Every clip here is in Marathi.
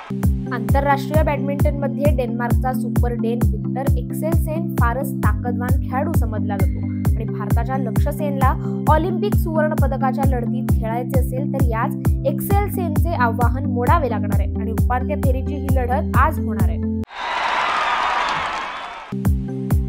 आंतरराष्ट्रीय बॅडमिंटनमध्ये डेन्मार्कचा सुपर डेन विक्टर एक्सेलसेन फारच ताकदवान खेळाडू समजला जातो आणि भारताच्या लक्ष्य सेनला ऑलिम्पिक सुवर्ण पदकाच्या लढतीत खेळायचे असेल तर याच एक्सेलसेनचे आव्हान मोडावे लागणार आहे आणि उपांत्य फेरीची ही लढत आज होणार आहे।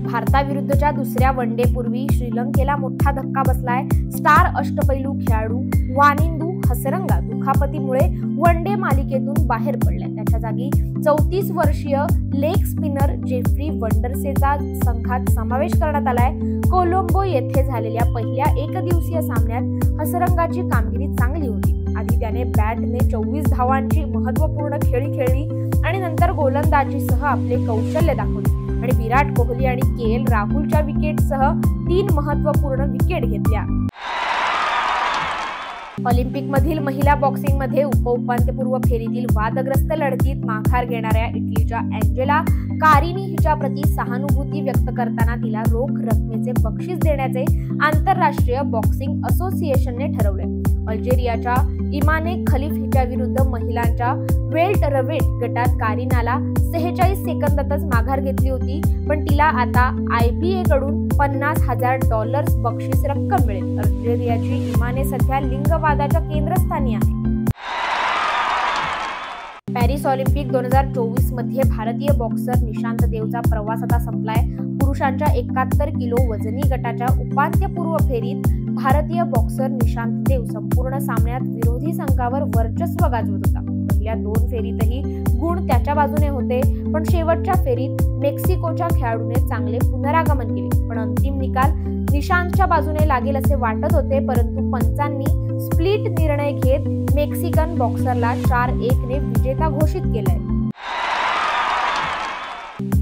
भारताविरुद्धच्या दुसऱ्या वनडे पूर्वी श्रीलंकेला मोठा धक्का बसलाय। स्टार अष्टपैलू खेळाडू वानिंदू हसरंगा दुखापतीमुळे वनडे मालिकेतून बाहेर पडलाय। त्याच्या जागी 34 वर्षीय लेग स्पिनर जेफ्री वंडरसेचा संघात समावेश करण्यात आलाय। कोलंबो येथे झालेल्या पहिल्या एकदिवसीय सामन्यात हसरंगाची कामगिरी चांगली होती। आधी त्याने बॅटने 24 धावांची महत्त्वपूर्ण खेळी खेळली आणि नंतर गोलंदाजीसह आपले कौशल्य दाखवले आणि विराट कोहली आणि के.एल. राहुलच्या विकेटसह 3 महत्त्वपूर्ण विकेट घेतल्या। ऑलिम्पिकमधील महिला बॉक्सिंगमध्ये उपउपांत्यपूर्व फेरीतील वादग्रस्त लढतीत माघार घेणाऱ्या इटलीच्या अँजेला कारिनी हिच्याप्रती सहानुभूती व्यक्त करताना तिला रोख रकमेचे बक्षीस देण्याचे आंतरराष्ट्रीय बॉक्सिंग असोसिएशनने ठरवले। अल्जेरियाच्या इमाने खलीफ हिच्या विरुद्ध महिलांच्या वेल्टरवेट गटात कारिनाला 46 सेकंदातच माघार घेतली होती, पण तिला आता IBA कडून $50,000 बक्षीस रक्कम मिळेल। अल्जेरियाची इमाने सध्या लिंगवादाच्या केंद्रस्थानी आहे। पॅरिस ऑलिम्पिक 2024 मध्ये भारतीय बॉक्सर निशांत देवचा प्रवास आता संपलाय। पुरुषांच्या 71 किलो वजनी गटाच्या उपांत्यपूर्व फेरीत भारतीय बॉक्सर निशांत देव संपूर्ण सामन्यात विरोधी संघावर वर्चस्व गाजवत होता। पहिल्या 2 फेरीतही गुण त्याच्या बाजूने होते, पण शेवटच्या फेरीत मेक्सिकोच्या खेळाडूने चांगले पुनरागमन केले। पण अंतिम निकाल निशांतच्या बाजूने लागेल असे वाटत होते, परंतु पंचांनी स्प्लिट निर्णय घेत मेक्सिकन बॉक्सरला 4-1 ने विजेता घोषित केलंय।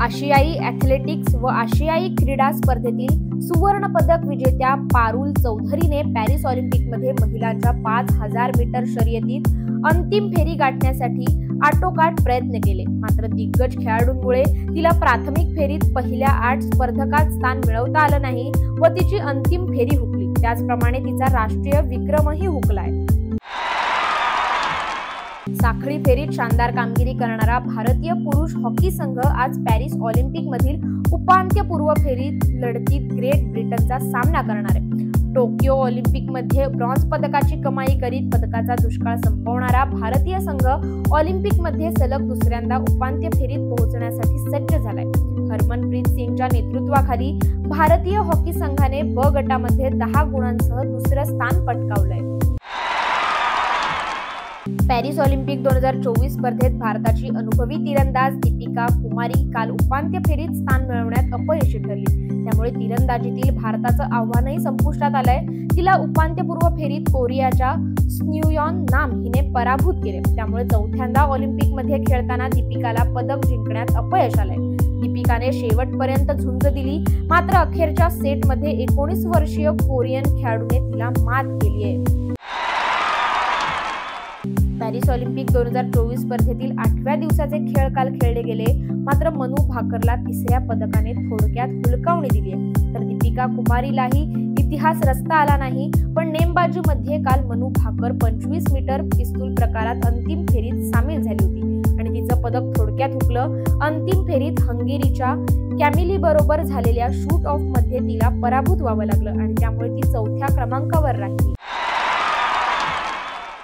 आशियाई ॲथलेटिक्स व आशियाई क्रीडा स्पर्धेतील सुवर्ण पदक विजेत्या पारुल चौधरीने पॅरिस ऑलिम्पिकमध्ये महिलांच्या 5000 मीटर शर्यतीत अंतिम फेरी गाठण्यासाठी आटोकाट प्रयत्न केले, मात्र दिग्गज खेळाडूंमुळे तिला प्राथमिक फेरीत पहिल्या 8 स्पर्धकात स्थान मिळवता आलं नाही व तिची अंतिम फेरी हुकली। त्याचप्रमाणे तिचा राष्ट्रीय विक्रमही हुकलाय। साखळी फेरीत शानदार कामगिरी करणारा भारतीय पुरुष हॉकी संघ आज पॅरिस ऑलिम्पिक मधील उपांत्यपूर्व फेरीत लढतीत ग्रेट ब्रिटनचा सामना करणार आहे। टोकियो ऑलिम्पिक मध्ये ब्रॉन्झ पदकाची कमाई करीत पदकाचा दुष्काळ संपवणारा भारतीय संघ ऑलिम्पिक मध्ये सलग दुसऱ्यांदा उपांत्य फेरीत पोहोचण्यासाठी सज्ज झालाय। हरमनप्रीत सिंगच्या नेतृत्वाखाली भारतीय हॉकी संघाने ब गटामध्ये 10 गुणांसह दुसरं स्थान पटकावलंय। पॅरिस ऑलिम्पिक 2024 स्पर्धेत भारताची अनुभवी तिरंदाज दीपिका कुमारी काल उपांत्य फेरीत स्थान मिळवण्यात अपयशी ठरली। त्यामुळे तिरंदाजीतील भारताचं आव्हानही संपुष्टात आलंय। तिला उपांत्यपूर्व फेरीत कोरियाच्या स्न्युयॉन नाम हिने पराभूत केले। त्यामुळे चौथ्यांदा ऑलिम्पिकमध्ये खेळताना दीपिकाला पदक जिंकण्यात अपयश आलंय। दीपिकाने शेवटपर्यंत झुंज दिली, मात्र अखेरच्या सेटमध्ये 19 वर्षीय कोरियन खेळाडूने तिला मात केली आहे। पॅरिस ऑलिम्पिक 2024 स्पर्धेतील 8व्या दिवसाचे खेळ काल खेळले गेले, मात्र मनू भाकरला 3ऱ्या पदकाने थोडक्यात हुलकावणी दिली आहे, तर दीपिका कुमारीलाही इतिहास रचता आला नाही। पण नेमबाजीमध्ये काल मनू भाकर 25 मीटर पिस्तूल प्रकारात अंतिम फेरीत सामील झाली होती आणि तिचं पदक थोडक्यात हुकलं। अंतिम फेरीत हंगेरीच्या कॅमिली बरोबर झालेल्या शूट ऑफ मध्ये तिला पराभूत व्हावं लागलं आणि त्यामुळे ती 4थ्या क्रमांकावर राहिली।